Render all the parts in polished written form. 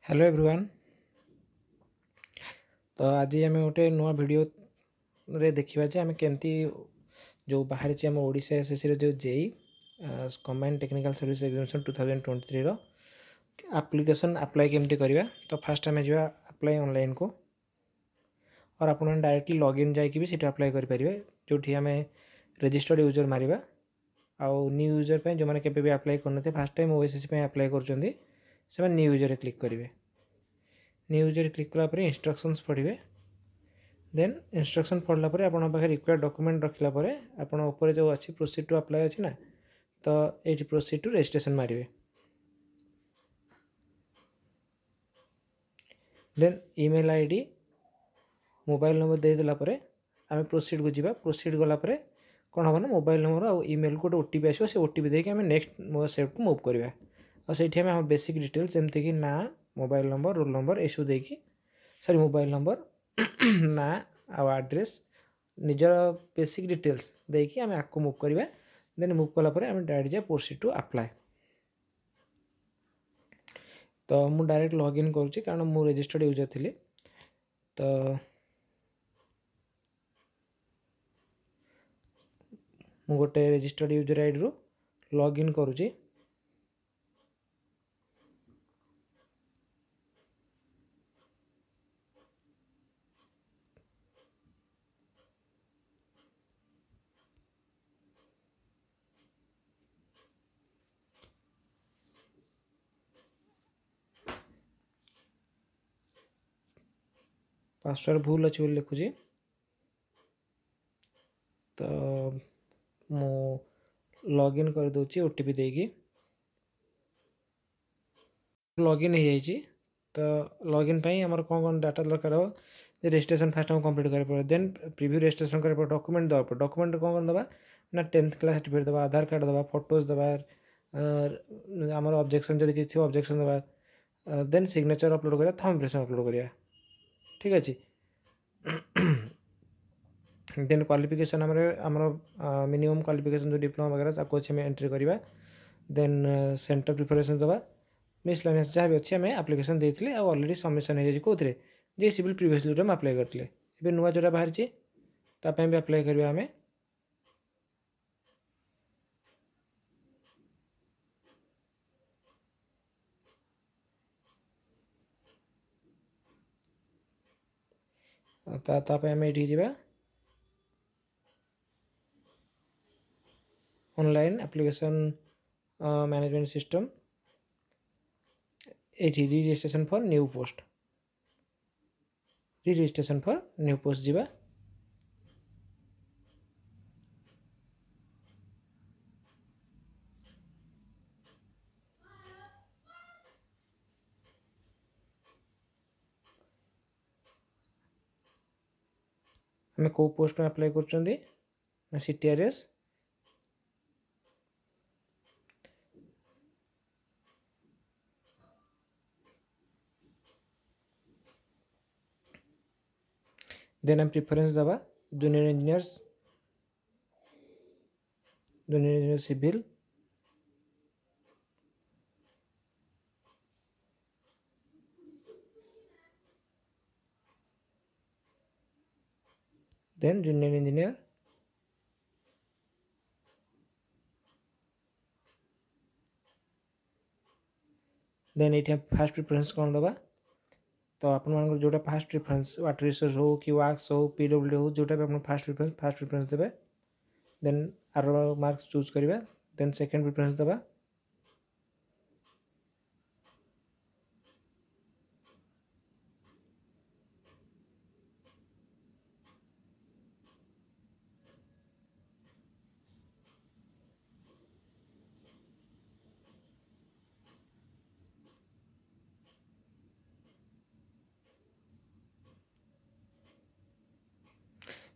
Hello everyone. तो आज आम गोटे नुआ वीडियो रे देखा जे आम केमती जो बाहरी आम ओडिशा एसएससी जो JE combined technical service examination 2023 रो एप्लिकेशन अप्लाई केमती करवा। तो फास्ट आम जा अप्लाई ऑनलाइन को और आप डायरेक्टली लॉगिन जाकि भी सीट अप्लाई करेंगे जो आम रजिस्टर्ड यूजर मारिबा आउ न्यू यूजर पे जो मैंने केबे भी अप्लाई करते फास्ट टाइम ओएसएससी पे अप्लाई कर न्यू यूजर क्लिक करेंगे। न्यू यूजर क्लिक कला इंस्ट्रक्शंस पढ़े देन इंस्ट्रक्शन पढ़ला आपन पाखे रिक्वायर्ड डॉक्यूमेंट रखला आपन ऊपर जो अच्छी प्रोसीड टू अप्लाई अच्छी ना तो ये प्रोसीड टू रजिस्ट्रेशन मारे then email ID mobile number दे देला आम प्रोसीड को जीवा। प्रोसीड गला कौन हम ना मोबाइल नंबर और ईमेल को गोटे ओटीपी आसो से ओटीपी देके आम नेक्स्ट स्टेप को मूव करवा और से आम बेसिक डिटेल्स जमती कि ना मोबाइल नंबर रोल नंबर एसबू देकी सॉरी मोबाइल नंबर ना आ एड्रेस निजर बेसिक डिटेल्स देकी आम आपको मूव करवा। देन मूव कलापर आम डायरेक्ट जा प्रोसीड टू अप्लाई। तो मु डायरेक्ट लॉगिन करुँची कारण मु रजिस्टर्ड यूजर थी। तो मु गोटे रजिस्टर्ड यूजर आईडी रू लॉगिन करुँची। पासवर्ड भूल अच्छे बोली लिखुची। तो मु लॉगिन कर दूची ओटीपी देगी लॉगिन हो जाइए। तो लॉगिन पे आमर कौन कौन डाटा दरकार हो रजिस्ट्रेशन फास्ट हम कंप्लीट कर पड़े देन प्रीव्यू रजिस्ट्रेशन कर डॉक्यूमेंट दवा पड़े डॉक्यूमेंट कौन कौन दबा ना 10th क्लास सर्टिफिकेट दबा आधार कार्ड दबा फोटोज दबा आमर ऑब्जेक्शन जब किसी ऑब्जेक्शन दबा देन सिग्नेचर अपलोड करा थंब इम्प्रेशन अपलोड करा ठीक अच्छे। देन क्वालिफिकेशन आमर मिनिमम क्वालिफिकेशन जो डिप्लोमा वगैरह ताको अच्छे एंट्री करवा। देन सेंटर प्रिपरेशन दबा मिसलेनियस जहाँ भी अच्छे आम आप्लिकेसन देते ऑलरेडी सबमिशन हो कौन जे सिविल प्रिवियसली जो अप्लाई करते ए नुआ जोटा बाहरी ताप भी अप्लाई करवा आम। आम ये ऑनलाइन एप्लिकेशन मैनेजमेंट सिस्टम ये re registration for new post re registration for new post जीवा। आम कौ पोस्ट में अप्लाई कर सीटीआरएस देन आम प्रिफरेंस दबा junior engineer civil then junior engineer then ये फास्ट प्रिफरेंस कौन दबा। तो आप जोटा फास्ट प्रिफरेंस वाटर रिसोर्स हो कि वाक्स हो पीडब्ल्यू हो जोटा भी आप फास्ट प्रिफरेंस देवे देन आर मार्क्स चूज करवा देन सेकेंड प्रिफरेंस दबा।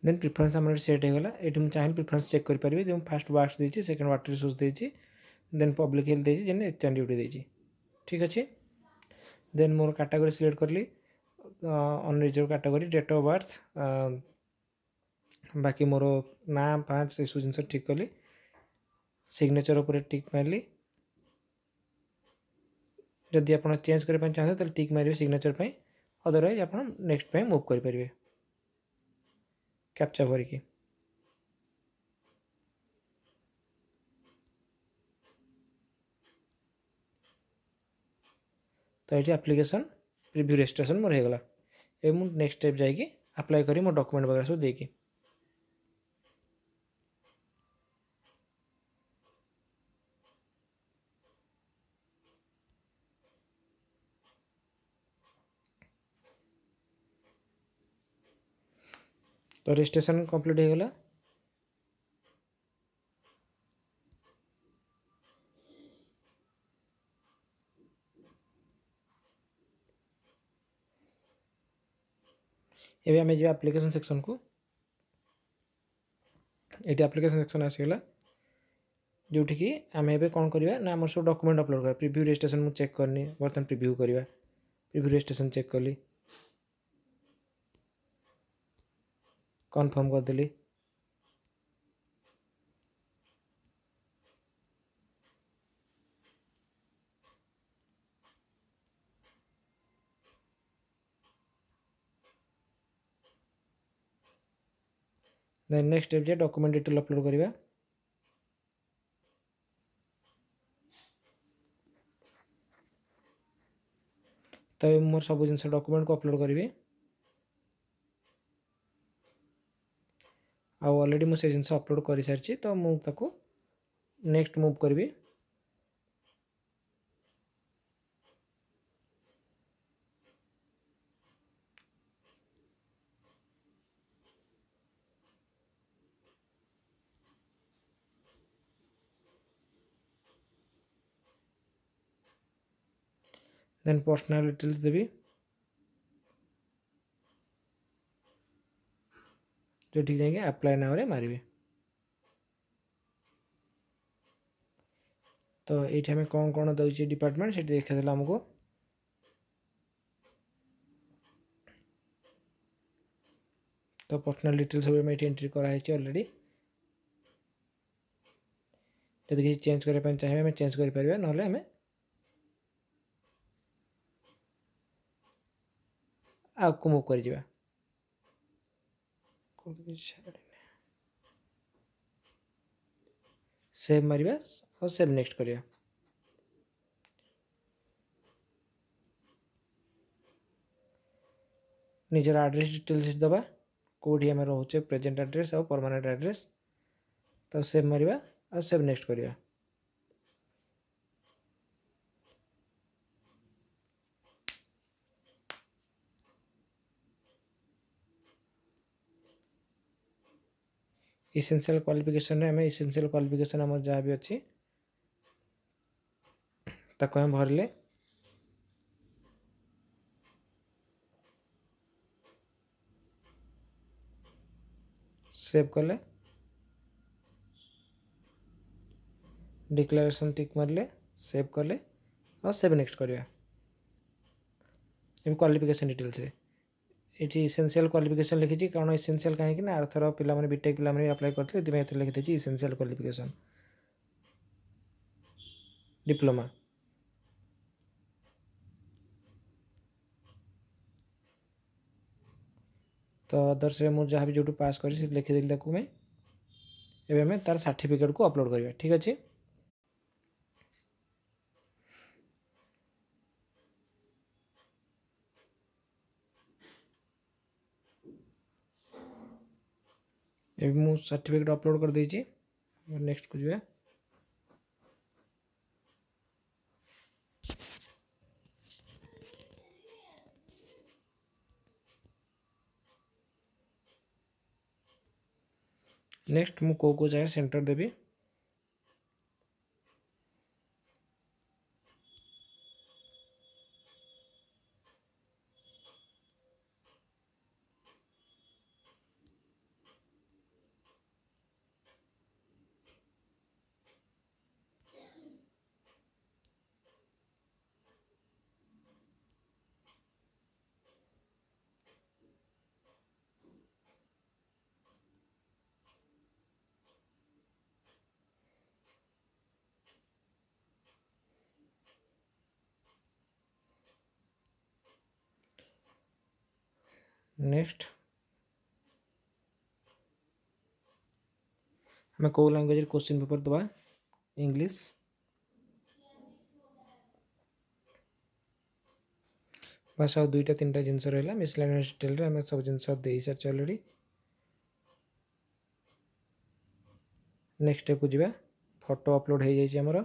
देन प्रिफरेंस आम सेट होगा ये मुझे चाहिए प्रिफरेंस चेक करेंगे जो फास्ट वाक्स देती सेकेंड वाटर रिसोर्स देती देन पब्लिक हेल्थ देती जेन एच ड्यूटी देती ठीक अच्छे। देन मोर कैटेगरी सिलेक्ट करली unreserve category date of birth बाकी मोर ना पाँच से जिन ठीक कली सिग्नेचर उपर टिक मारली जदि आप चेंज करने चाहते तो टिक मारे सिग्नेचर पर, अदरवाइज आप नेक्स्ट पे मूव करेंगे कैप्चा भरिकी। तो ये एप्लिकेशन प्रिव्यू रजिस्ट्रेशन मोर होगला। ए मु नेक्स्ट स्टेप जाइए अप्लाई करी मो डॉक्यूमेंट वगैरह सब देकी। तो रजिस्ट्रेशन कंप्लीट होगला। एवं आम जो एप्लिकेशन सेक्शन को, ये एप्लिकेशन सेक्शन आसीगला जोटि कि आम ए कौन करवा ना आम सब डॉक्यूमेंट अपलोड कर प्रिव्यू रजिस्ट्रेशन मुझे चेक करनी बर्तमान प्रिव्यू करवा प्रिव्यू रजिस्ट्रेशन चेक कली कन्फर्म करदेली। देन नेक्स्ट स्टेप जे डॉक्यूमेंट डिटेल अपलोड करवा। तो मोर सब जिन डॉक्यूमेंट को अपलोड करी ऑलरेडी मुझे जिन अपलोड कर सारी तो मुझे नेक्स्ट मूव करी। देन पर्सनल डिटेल्स देवी जो ठीक जाएंगे अप्लाई नाउ रे मारिबे। तो ये आम कौन कौन दौर डिपार्टमेंट से देखेदेला आमको। तो पर्सनल डिटेल्स सब एंट्री कराई ऑलरेडी। जब किसी चेंज करने चाहिए आम चेंज करें ना आम आगे मूव कर सेव मारिबा और सेव नेक्स्ट करिया। निजर एड्रेस डिटेल्स दबा कौटी आम रोचे प्रेजेंट एड्रेस और परमानेंट एड्रेस। तो सेव मारिबा और सेव नेक्स्ट करिया। इसेंशियल क्वालिफिकेशन रे हमें इसेंशियल क्वालिफिकेशन आम जहाँ भी अच्छी ताको हम भरले सेव कले डिक्लेरेशन टिक मारले सेव कले और सेव नेक्स्ट करिया। क्वालिफिकेशन डिटेल्स रे ये इसेंशियल क्वालिफिकेशन लिखी कारण इसेंशियल कहीं आरथर पे बीटेक पे अप्लाई करते लिखी इसेंशियल क्वालिफिकेशन डिप्लोमा। तो अदर्स मुझे जहाँ भी जो पास कर लिखिदेली मैं एवं तार सर्टिफिकेट को अपलोड करवा। ठीक अच्छे मुझे सर्टिफिकेट अपलोड कर देची। नेक्स्ट को जो नेक्स्ट मु को जाए सेंटर देवी। नेक्स्ट आम कौ लैंग्वेज क्वेश्चन पेपर दबा इंग्लिश बस आ दुईटा तीन जिनस रहा मिसलेनियस डिटेल आम सब जिन दे सारी अलरेडी नेक्स्ट स्टेप को जावा फोटो अपलोड हो जाए आमर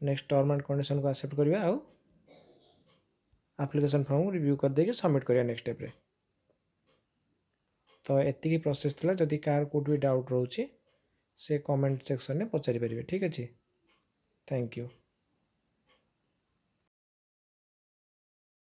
नेक्स्ट टर्म एंड कंडीशन को एक्सेप्ट करवा आउ एप्लिकेशन फॉर्म रिव्यू कर देके सबमिट करिया नेक्स्ट स्टेप रे। तो एतिकी प्रोसेस थिला जदि कार कोड भी डाउट रोचे से कमेंट सेक्शन में पचारि परिबे ठीक अछि। Thank you.